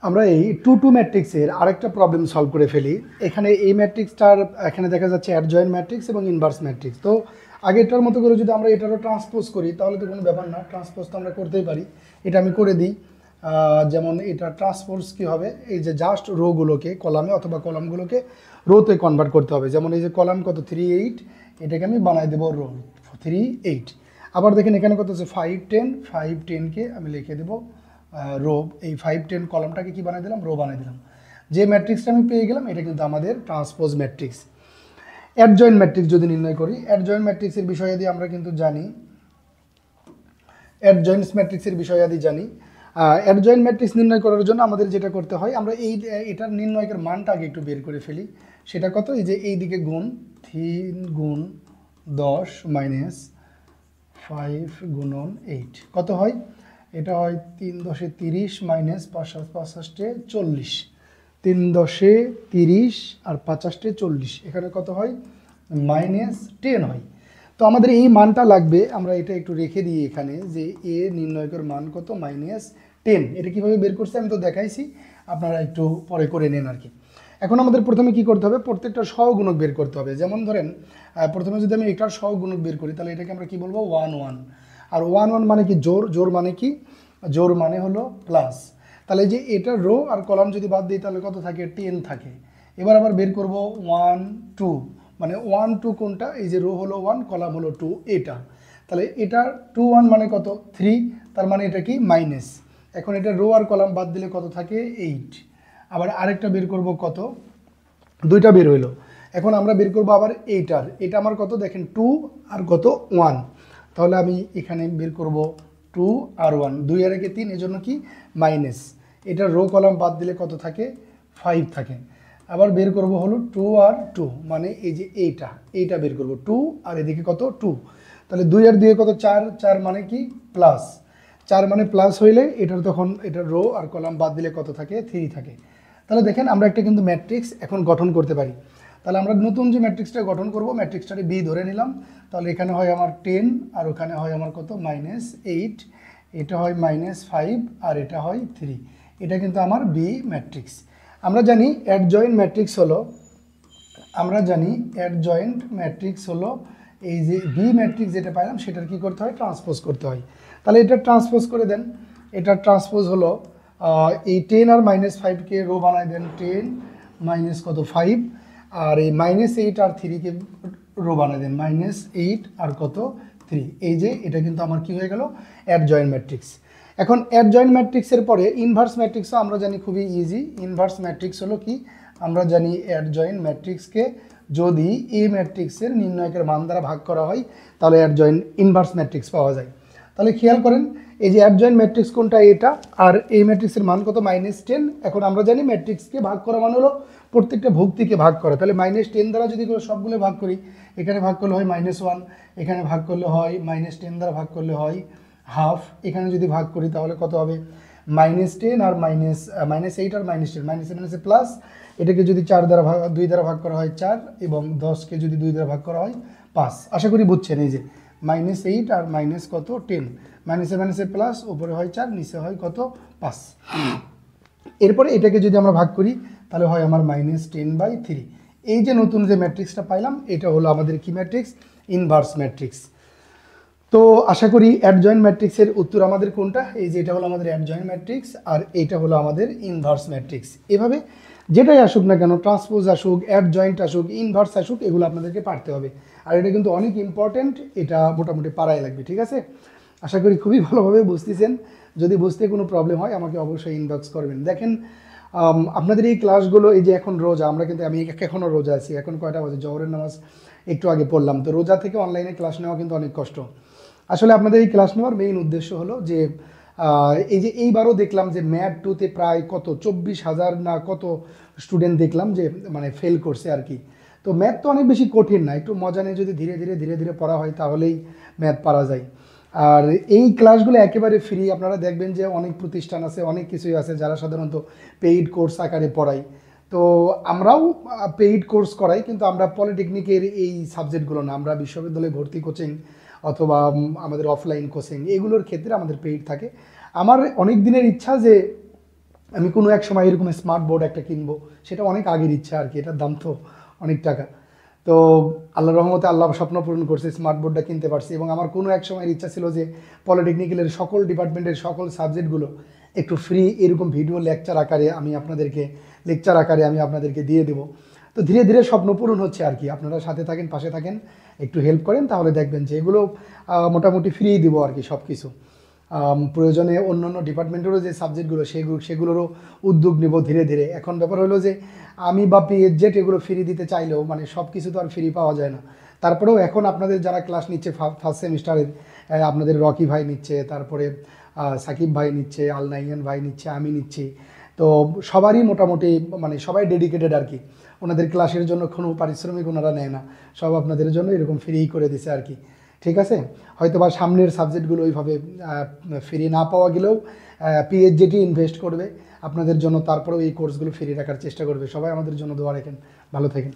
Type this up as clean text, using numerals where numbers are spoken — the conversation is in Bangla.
আমরা এই 2 ম্যাট্রিক্সের আরেকটা প্রবলেম সলভ করে ফেলি। এখানে এই ম্যাট্রিক্সটার এখানে দেখা যাচ্ছে অ্যাডজয়েন্ট ম্যাট্রিক্স এবং ইনভার্স ম্যাট্রিক্স। তো আগেরটার মতো করে যদি আমরা এটারও ট্রান্সপোজ করি তাহলে তো কোনো ব্যাপার না, ট্রান্সপোজ তো আমরা করতেই পারি। এটা আমি করে দিই। যেমন এটা ট্রান্সপোজ কী হবে, এই যে জাস্ট রোগুলোকে কলামে অথবা কলামগুলোকে রোতে কনভার্ট করতে হবে। যেমন এই যে কলাম কত 3 8, এটাকে আমি বানাই দেবো রো 3 8। আবার দেখেন এখানে কত হচ্ছে 5 10, 5 10কে আমি লিখে দেবো রো। এই 5 10 কলামটাকে কি বানাই দিলাম, রো বানাই দিলাম। যে ম্যাট্রিক্সটা আমি পেয়ে গেলাম এটা কিন্তু আমাদের ট্রান্সপোজ ম্যাট্রিক্স। অ্যাডজয়েন্ট ম্যাট্রিক্স যদি নির্ণয় করি, অ্যাডজয়েন্ট ম্যাট্রিক্সের বিষয়াদি আমরা কিন্তু জানি, অ্যাডজয়েন্টস ম্যাট্রিক্সের বিষয়াদি জানি। অ্যাডজয়েন্ট ম্যাট্রিক্স নির্ণয় করার জন্য আমাদের যেটা করতে হয়, আমরা এটার নির্ণয়কের মানটা আগে একটু বের করে ফেলি। সেটা কত, এই যে এই দিকে গুণ 3 গুণ 10 মাইনাস 5 গুণন 8 কত হয়, এটা হয় 3 10 30 মাইনাস 5 5 40, 3 10 30 আর 50 40, এখানে কত হয় -10 হয়। তো আমাদের এই মানটা লাগবে, আমরা এটা একটু রেখে দিই এখানে যে এ নির্ণয়কের মান কত -10। এটা কীভাবে বের করছে আমি তো দেখাইছি, আপনারা একটু পরে করে নেন আর কি। এখন আমাদের প্রথমে কি করতে হবে, প্রত্যেকটা সহগুণক বের করতে হবে। যেমন ধরেন প্রথমে যদি আমি এটার সহগুণক বের করি তাহলে এটাকে আমরা কি বলবো 1 1। আর 1 1 মানে কি জোর, জোর মানে কি, জোর মানে হলো প্লাস। তাহলে যে এটা রো আর কলাম যদি বাদ দিই তাহলে কত থাকে 10 থাকে। এবার আবার বের করব 1 2, মানে 1 2 কোনটা, এই যে রো হলো 1 কলাম হলো 2 এটা। তাহলে এটা 2 1 মানে কত 3, তার মানে এটা কি মাইনাস। এখন এটা রো আর কলাম বাদ দিলে কত থাকে 8। আবার আরেকটা বের করব কত, দুইটা বের হইলো। এখন আমরা বের করব আবার এইটার, এটা আমার কত দেখেন 2 আর কত 1। তাহলে আমি এখানে বের করব 2 আর 1, 2 আর 1 3, এজন্য কি মাইনাস। এটা রো কলাম বাদ দিলে কত থাকে 5 থাকে। আবার বের করব হলো 2 আর 2, মানে এই যে এইটা বের করব 2 আর এদিকে কত 2। তাহলে 2 আর 2 কত 4, 4 মানে কি প্লাস, 4 মানে প্লাস হইলে এটার তখন এটা রো আর কলাম বাদ দিলে কত থাকে 3 থাকে। তাহলে দেখেন আমরা একটা কিন্তু ম্যাট্রিক্স এখন গঠন করতে পারি। তাহলে আমরা নতুন যে ম্যাট্রিক্সটা গঠন করব, ম্যাট্রিক্সটাকে বি ধরে নিলাম। তাহলে এখানে হয় আমার 10 আর ওখানে হয় আমার কত -8, এটা হয় -5 আর এটা হয় 3। এটা কিন্তু আমার বি ম্যাট্রিক্স। আমরা জানি অ্যাডজয়েন্ট ম্যাট্রিক্স হলো, এই যে বি ম্যাট্রিক্স যেটা পাইলাম সেটার কি করতে হয়, ট্রান্সপোজ করতে হয়। তাহলে এটা ট্রান্সপোজ করে দেন। এটা ট্রান্সপোজ হলো এই 10 আর -5কে রো বানাই দেন, 10 মাইনাস কত 5, আর এই -8 আর 3কে রো বানাই দেন, -8 আর কত 3। এই যে এটা কিন্তু আমার কি হয়ে গেল অ্যাডজয়েন্ট ম্যাট্রিক্স। এখন অ্যাডজয়েন্ট ম্যাট্রিক্সের পরে ইনভার্স ম্যাট্রিক্সও আমরা জানি খুবই ইজি। ইনভার্স ম্যাট্রিক্স হলো কি, আমরা জানি অ্যাডজয়েন্ট ম্যাট্রিক্সকে যদি এ ম্যাট্রিক্সের নির্ণয়কের মান দ্বারা ভাগ করা হয় তাহলে অ্যাডজয়েন্ট ইনভার্স ম্যাট্রিক্স পাওয়া যায়। তাহলে খেয়াল করেন এই যে অ্যাডজয়েন্ট ম্যাট্রিক্স কোনটা, এটা, আর এই ম্যাট্রিক্সের মান কত -10। এখন আমরা জানি ম্যাট্রিক্সকে ভাগ করা মানে হলো প্রত্যেকটা ভুক্তিকে ভাগ করা। তাহলে -10 দ্বারা যদি সবগুলো ভাগ করি, এখানে ভাগ করলে হয় -1, এখানে ভাগ করলে হয় -10 দ্বারা ভাগ করলে হয় হাফ, এখানে যদি ভাগ করি তাহলে কত হবে -10 আর -8 আর -10, মাইনাসে প্লাস। এটাকে যদি 2 দ্বারা ভাগ করা হয় 4, এবং 10কে যদি 2 দ্বারা ভাগ করা হয় 5। আশা করি বুঝছেন। এই যে -8 আর কত 10, মাইনাসে প্লাস, উপরে হয় 4, নিচে হয় কত 5। এরপরে এটাকে যদি আমরা ভাগ করি তাহলে হয় আমার -10/3। এই যে নতুন যে ম্যাট্রিক্সটা পাইলাম এটা হলো আমাদের কি ম্যাট্রিক্স, ইনভার্স ম্যাট্রিক্স। তো আশা করি অ্যাডজয়েন্ট ম্যাট্রিক্সের উত্তর আমাদের কোনটা, এই যে এটা হলো আমাদের অ্যাডজয়েন্ট ম্যাট্রিক্স আর এটা হলো আমাদের ইনভার্স ম্যাট্রিক্স। এভাবে যেটাই আসুক না কেন, ট্রান্সপোজ আসুক, অ্যাডজয়েন্ট আসুক, ইনভার্স আসুক, এগুলো আপনাদেরকে পারতে হবে। আর এটা কিন্তু অনেক ইম্পর্টেন্ট, এটা মোটামুটি পারাই লাগবে, ঠিক আছে। আশা করি খুবই ভালোভাবে বুঝতেছেন। যদি বুঝতে কোনো প্রবলেম হয় আমাকে অবশ্যই ইনবক্স করবেন। দেখেন আপনাদের এই ক্লাসগুলো, এই যে এখন রোজা, আমি এখনও রোজা আছি, এখন কয়টা বাজে, জহরের নামাজ একটু আগে পড়লাম। তো রোজা থেকে অনলাইনে ক্লাস নেওয়া কিন্তু অনেক কষ্ট। আসলে আপনাদের এই ক্লাস নেওয়ার মেইন উদ্দেশ্য হলো যে এই যে এইবারও দেখলাম যে ম্যাথ 2তে প্রায় কত 24,000 না কত স্টুডেন্ট দেখলাম যে মানে ফেল করছে আর কি। তো ম্যাথ তো অনেক বেশি কঠিন না, একটু মজা নিয়ে যদি ধীরে ধীরে পড়া হয় তাহলেই ম্যাথ পারা যায়। আর এই ক্লাসগুলো একেবারে ফ্রি। আপনারা দেখবেন যে অনেক প্রতিষ্ঠান আছে, অনেক কিছুই আছে যারা সাধারণত পেইড কোর্স আকারে পড়ায়। তো আমরাও পেইড কোর্স করাই, কিন্তু আমরা পলিটেকনিকের এই সাবজেক্টগুলো না, আমরা বিশ্ববিদ্যালয়ে ভর্তি কোচিং অথবা আমাদের অফলাইন কোচিং এগুলোর ক্ষেত্রে আমাদের পেইড থাকে। আমার অনেক দিনের ইচ্ছা যে আমি কোনো এক সময় এরকম স্মার্ট বোর্ড একটা কিনবো, সেটা অনেক আগের ইচ্ছা আর কি, এটার দাম তো অনেক টাকা। তো আল্লাহর রহমতে আল্লাহ স্বপ্ন পূরণ করছে, স্মার্ট বোর্ডটা কিনতে পারছি। এবং আমার কোনো এক সময়ের ইচ্ছা ছিল যে পলিটেকনিক্যালের সকল ডিপার্টমেন্টের সকল সাবজেক্টগুলো একটু ফ্রি এরকম ভিডিও লেকচার আকারে আমি আপনাদেরকে দিয়ে দেবো। তো ধীরে ধীরে স্বপ্ন পূরণ হচ্ছে আর কি। আপনারা সাথে থাকেন, পাশে থাকেন, একটু হেল্প করেন, তাহলে দেখবেন যে এগুলো মোটামুটি ফ্রি দিব আর কি সব কিছু। প্রয়োজনে অন্য অন্য ডিপার্টমেন্টেরও যে সাবজেক্টগুলো সেগুলোরও উদ্যোগ নেব ধীরে ধীরে। এখন ব্যাপার হলো যে আমি বা পিএইচজেড এগুলো ফ্রি দিতে চাইলেও মানে সব কিছু তো আর ফ্রি পাওয়া যায় না। তারপরেও এখন আপনাদের যারা ক্লাস নিচ্ছে ফার্স্ট সেমিস্টারের, আপনাদের রকি ভাই নিচ্ছে, তারপরে সাকিব ভাই নিচ্ছে, আলনাইয়ান ভাই নিচ্ছে, আমি নিচ্ছি। তো সবারই মোটামুটি মানে সবাই ডেডিকেটেড আর কি। ওনাদের ক্লাসের জন্য কোনো পারিশ্রমিক ওনারা নেয় না, সব আপনাদের জন্য এরকম ফ্রি করে দিছে আর কি। ঠিক আছে, হয়তো বা সামনের সাবজেক্টগুলো ওইভাবে ফ্রি না পাওয়া গেলেও পিএইচডি ইনভেস্ট করবে আপনাদের জন্য, তারপরেও এই কোর্সগুলো ফ্রি রাখার চেষ্টা করবে। সবাই আমাদের জন্য দোয়া রাখেন, ভালো থাকেন।